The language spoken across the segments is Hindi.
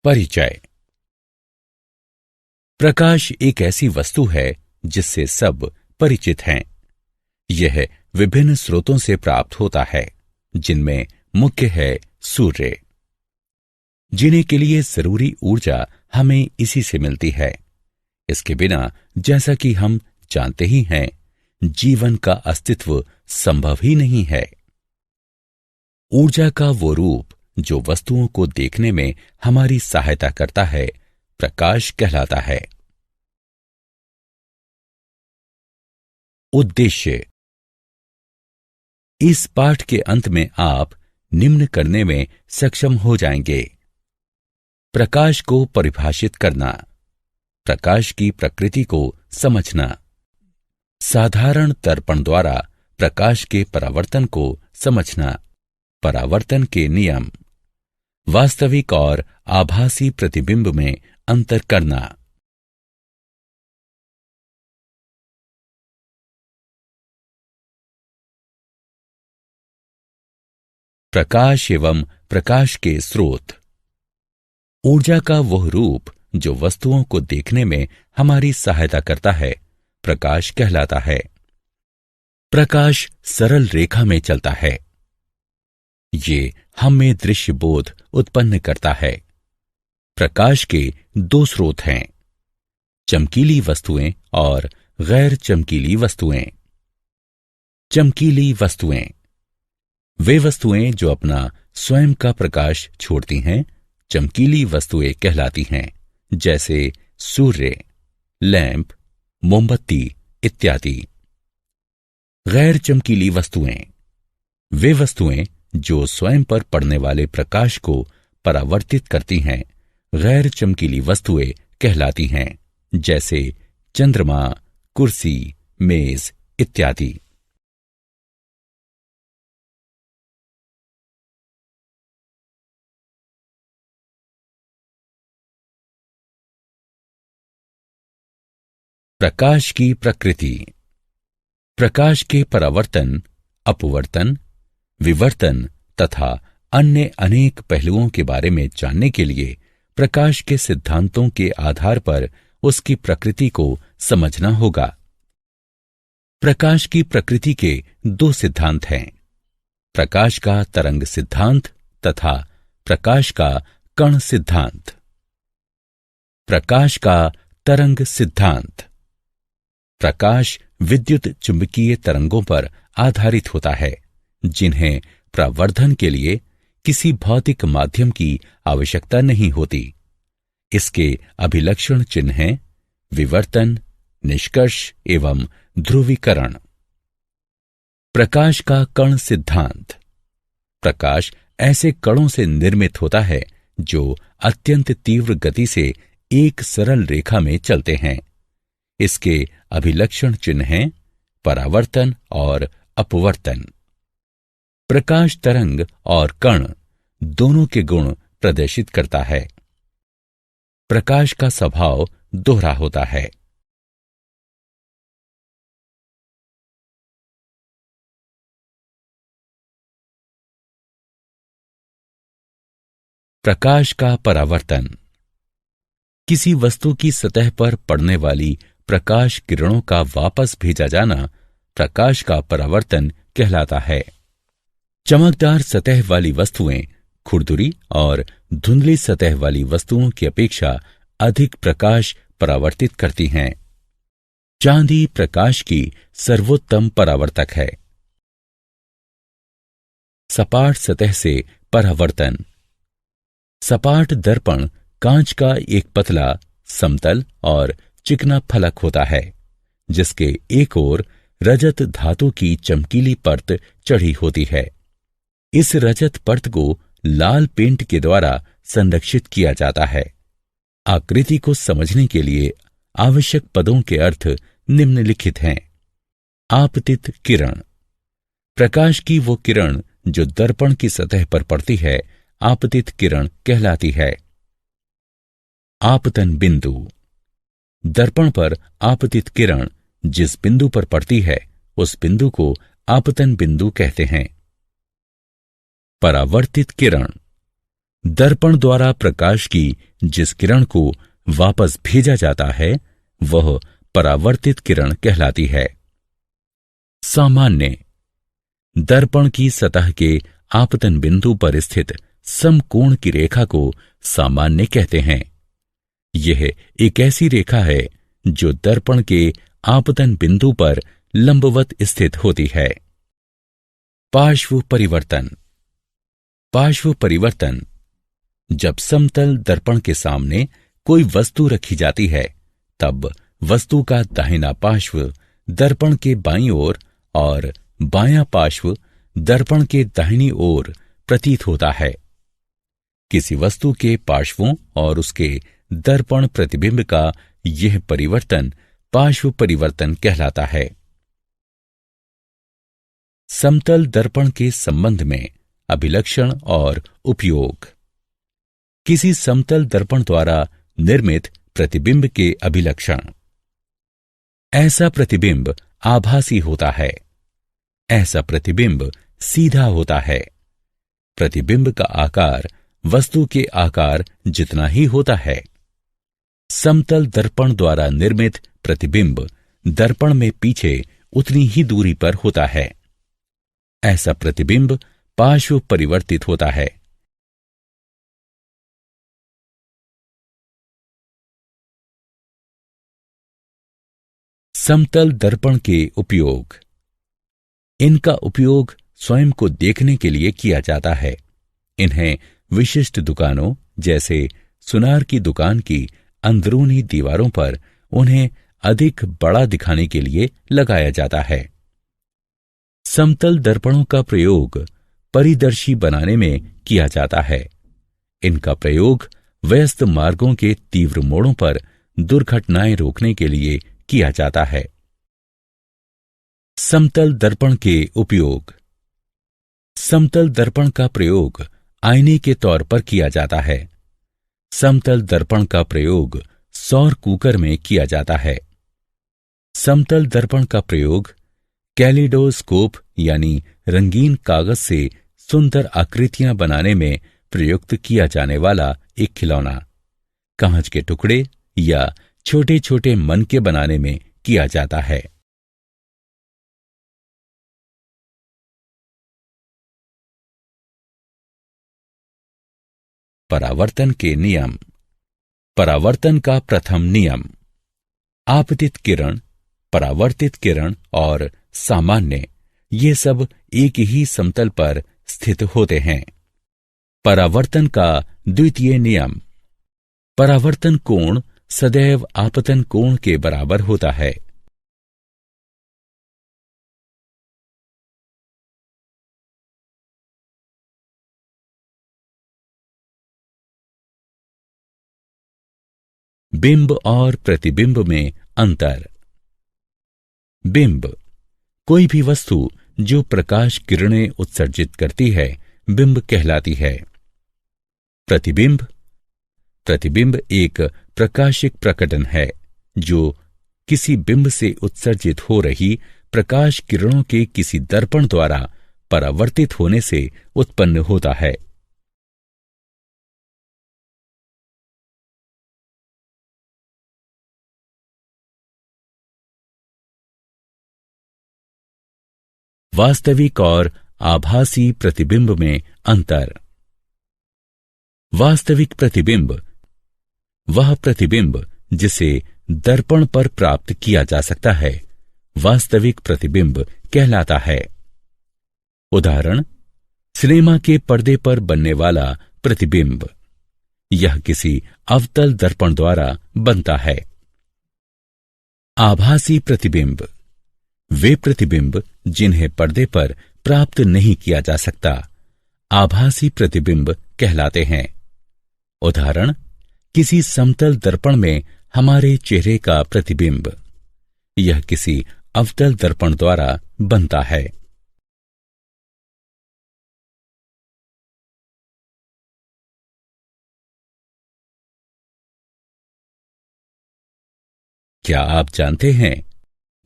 परिचय। प्रकाश एक ऐसी वस्तु है जिससे सब परिचित हैं। यह विभिन्न स्रोतों से प्राप्त होता है, जिनमें मुख्य है सूर्य। जीने के लिए जरूरी ऊर्जा हमें इसी से मिलती है। इसके बिना, जैसा कि हम जानते ही हैं, जीवन का अस्तित्व संभव ही नहीं है। ऊर्जा का वो रूप जो वस्तुओं को देखने में हमारी सहायता करता है, प्रकाश कहलाता है। उद्देश्य। इस पाठ के अंत में आप निम्न करने में सक्षम हो जाएंगे: प्रकाश को परिभाषित करना, प्रकाश की प्रकृति को समझना, साधारण दर्पण द्वारा प्रकाश के परावर्तन को समझना, परावर्तन के नियम, वास्तविक और आभासी प्रतिबिंब में अंतर करना। प्रकाश एवं प्रकाश के स्रोत। ऊर्जा का वह रूप जो वस्तुओं को देखने में हमारी सहायता करता है, प्रकाश कहलाता है। प्रकाश सरल रेखा में चलता है। ये हम में दृश्य बोध उत्पन्न करता है। प्रकाश के दो स्रोत हैं: चमकीली वस्तुएं और गैर चमकीली वस्तुएं। चमकीली वस्तुएं वे वस्तुएं जो अपना स्वयं का प्रकाश छोड़ती हैं, चमकीली वस्तुएं कहलाती हैं, जैसे सूर्य, लैंप, मोमबत्ती इत्यादि। गैर चमकीली वस्तुएं वे वस्तुएं जो स्वयं पर पड़ने वाले प्रकाश को परावर्तित करती हैं, गैर चमकीली वस्तुएं कहलाती हैं, जैसे चंद्रमा, कुर्सी, मेज इत्यादि। प्रकाश की प्रकृति। प्रकाश के परावर्तन, अपवर्तन, विवर्तन तथा अन्य अनेक पहलुओं के बारे में जानने के लिए प्रकाश के सिद्धांतों के आधार पर उसकी प्रकृति को समझना होगा। प्रकाश की प्रकृति के दो सिद्धांत हैं: प्रकाश का तरंग सिद्धांत तथा प्रकाश का कण सिद्धांत। प्रकाश का तरंग सिद्धांत। प्रकाश विद्युत चुंबकीय तरंगों पर आधारित होता है, जिन्हें प्रवर्धन के लिए किसी भौतिक माध्यम की आवश्यकता नहीं होती। इसके अभिलक्षण चिन्ह हैं विवर्तन, निष्कर्ष एवं ध्रुवीकरण। प्रकाश का कण सिद्धांत। प्रकाश ऐसे कणों से निर्मित होता है जो अत्यंत तीव्र गति से एक सरल रेखा में चलते हैं। इसके अभिलक्षण चिन्ह हैं परावर्तन और अपवर्तन। प्रकाश तरंग और कण दोनों के गुण प्रदर्शित करता है। प्रकाश का स्वभाव दोहरा होता है। प्रकाश का परावर्तन। किसी वस्तु की सतह पर पड़ने वाली प्रकाश किरणों का वापस भेजा जाना प्रकाश का परावर्तन कहलाता है। चमकदार सतह वाली वस्तुएं खुरदुरी और धुंधली सतह वाली वस्तुओं की अपेक्षा अधिक प्रकाश परावर्तित करती हैं। चांदी प्रकाश की सर्वोत्तम परावर्तक है। सपाट सतह से परावर्तन। सपाट दर्पण कांच का एक पतला, समतल और चिकना फलक होता है, जिसके एक ओर रजत धातु की चमकीली परत चढ़ी होती है। इस रजत परत को लाल पेंट के द्वारा संरक्षित किया जाता है। आकृति को समझने के लिए आवश्यक पदों के अर्थ निम्नलिखित हैं: आपतित किरण। प्रकाश की वो किरण जो दर्पण की सतह पर पड़ती है, आपतित किरण कहलाती है। आपतन बिंदु। दर्पण पर आपतित किरण जिस बिंदु पर पड़ती है, उस बिंदु को आपतन बिंदु कहते हैं। परावर्तित किरण। दर्पण द्वारा प्रकाश की जिस किरण को वापस भेजा जाता है वह परावर्तित किरण कहलाती है। सामान्य दर्पण की सतह के आपतन बिंदु पर स्थित समकोण की रेखा को सामान्य कहते हैं। यह एक ऐसी रेखा है जो दर्पण के आपतन बिंदु पर लंबवत स्थित होती है। पार्श्व परिवर्तन। पार्श्व परिवर्तन जब समतल दर्पण के सामने कोई वस्तु रखी जाती है तब वस्तु का दाहिना पार्श्व दर्पण के बाईं ओर और बायां पार्श्व दर्पण के दाहिनी ओर प्रतीत होता है। किसी वस्तु के पार्श्वों और उसके दर्पण प्रतिबिंब का यह परिवर्तन पार्श्व परिवर्तन कहलाता है। समतल दर्पण के संबंध में अभिलक्षण और उपयोग। किसी समतल दर्पण द्वारा निर्मित प्रतिबिंब के अभिलक्षण। ऐसा प्रतिबिंब आभासी होता है। ऐसा प्रतिबिंब सीधा होता है। प्रतिबिंब का आकार वस्तु के आकार जितना ही होता है। समतल दर्पण द्वारा निर्मित प्रतिबिंब दर्पण में पीछे उतनी ही दूरी पर होता है। ऐसा प्रतिबिंब पार्श्व परिवर्तित होता है। समतल दर्पण के उपयोग। इनका उपयोग स्वयं को देखने के लिए किया जाता है। इन्हें विशिष्ट दुकानों जैसे सुनार की दुकान की अंदरूनी दीवारों पर उन्हें अधिक बड़ा दिखाने के लिए लगाया जाता है। समतल दर्पणों का प्रयोग परिदर्शी बनाने में किया जाता है। इनका प्रयोग व्यस्त मार्गों के तीव्र मोड़ों पर दुर्घटनाएं रोकने के लिए किया जाता है। समतल दर्पण के उपयोग। समतल दर्पण का प्रयोग आईने के तौर पर किया जाता है। समतल दर्पण का प्रयोग सौर कुकर में किया जाता है। समतल दर्पण का प्रयोग कैलिडोस्कोप यानी रंगीन कागज से सुंदर आकृतियां बनाने में प्रयुक्त किया जाने वाला एक खिलौना, कांच के टुकड़े या छोटे छोटे मनके बनाने में किया जाता है। परावर्तन के नियम। परावर्तन का प्रथम नियम। आपतित किरण, परावर्तित किरण और सामान्य ये सब एक ही समतल पर स्थित होते हैं। परावर्तन का द्वितीय नियम। परावर्तन कोण सदैव आपतन कोण के बराबर होता है। बिंब और प्रतिबिंब में अंतर। बिंब कोई भी वस्तु जो प्रकाश किरणें उत्सर्जित करती है बिंब कहलाती है। प्रतिबिंब। प्रतिबिंब एक प्रकाशिक प्रकटन है जो किसी बिंब से उत्सर्जित हो रही प्रकाश किरणों के किसी दर्पण द्वारा परावर्तित होने से उत्पन्न होता है। वास्तविक और आभासी प्रतिबिंब में अंतर। वास्तविक प्रतिबिंब वह प्रतिबिंब जिसे दर्पण पर प्राप्त किया जा सकता है वास्तविक प्रतिबिंब कहलाता है। उदाहरण, सिनेमा के पर्दे पर बनने वाला प्रतिबिंब। यह किसी अवतल दर्पण द्वारा बनता है। आभासी प्रतिबिंब वे प्रतिबिंब जिन्हें पर्दे पर प्राप्त नहीं किया जा सकता आभासी प्रतिबिंब कहलाते हैं। उदाहरण, किसी समतल दर्पण में हमारे चेहरे का प्रतिबिंब। यह किसी अवतल दर्पण द्वारा बनता है। क्या आप जानते हैं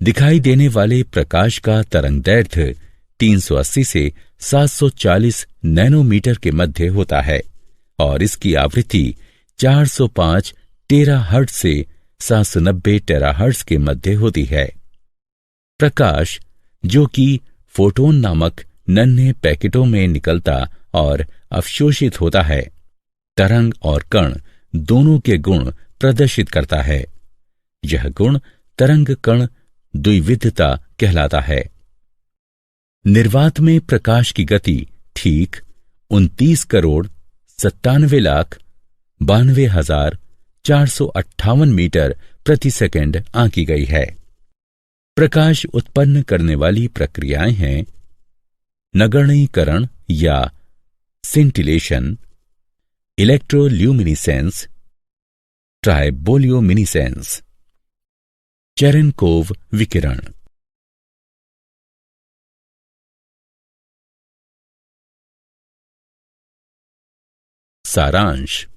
दिखाई देने वाले प्रकाश का तरंगदैर्घ्य 380 से 740 नैनोमीटर के मध्य होता है और इसकी आवृत्ति 405 टेराहर्ट्ज से 790 टेराहर्ट्ज के मध्य होती है। प्रकाश, जो कि फोटोन नामक नन्हे पैकेटों में निकलता और अवशोषित होता है, तरंग और कण दोनों के गुण प्रदर्शित करता है। यह गुण तरंग कण द्विविधता कहलाता है। निर्वात में प्रकाश की गति ठीक 29,97,92,458 मीटर प्रति सेकंड आंकी गई है। प्रकाश उत्पन्न करने वाली प्रक्रियाएं हैं नगण्यीकरण या सिंटिलेशन, इलेक्ट्रोल्यूमिनिसेंस, ट्राइबोल्यूमिनिसेंस, चेरेनकोव विकिरण। सारांश।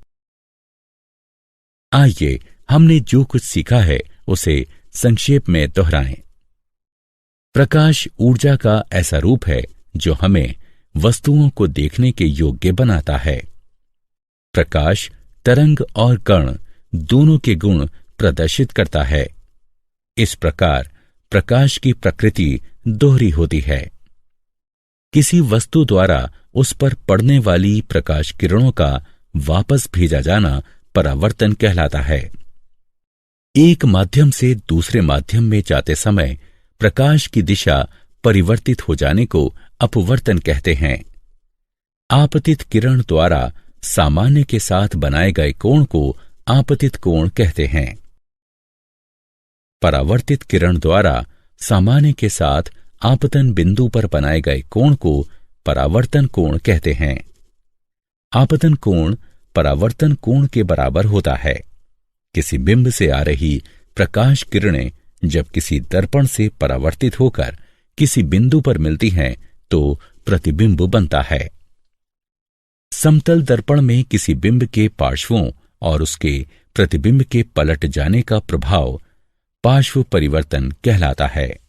आइए हमने जो कुछ सीखा है उसे संक्षेप में दोहराएं। प्रकाश ऊर्जा का ऐसा रूप है जो हमें वस्तुओं को देखने के योग्य बनाता है। प्रकाश तरंग और कण दोनों के गुण प्रदर्शित करता है। इस प्रकार प्रकाश की प्रकृति दोहरी होती है। किसी वस्तु द्वारा उस पर पड़ने वाली प्रकाश किरणों का वापस भेजा जाना परावर्तन कहलाता है। एक माध्यम से दूसरे माध्यम में जाते समय प्रकाश की दिशा परिवर्तित हो जाने को अपवर्तन कहते हैं। आपतित किरण द्वारा सामान्य के साथ बनाए गए कोण को आपतित कोण कहते हैं। परावर्तित किरण द्वारा सामान्य के साथ आपतन बिंदु पर बनाए गए कोण को परावर्तन कोण कहते हैं। आपतन कोण परावर्तन कोण के बराबर होता है। किसी बिंब से आ रही प्रकाश किरणें जब किसी दर्पण से परावर्तित होकर किसी बिंदु पर मिलती हैं तो प्रतिबिंब बनता है। समतल दर्पण में किसी बिंब के पार्श्वों और उसके प्रतिबिंब के पलट जाने का प्रभाव पार्श्व परिवर्तन कहलाता है।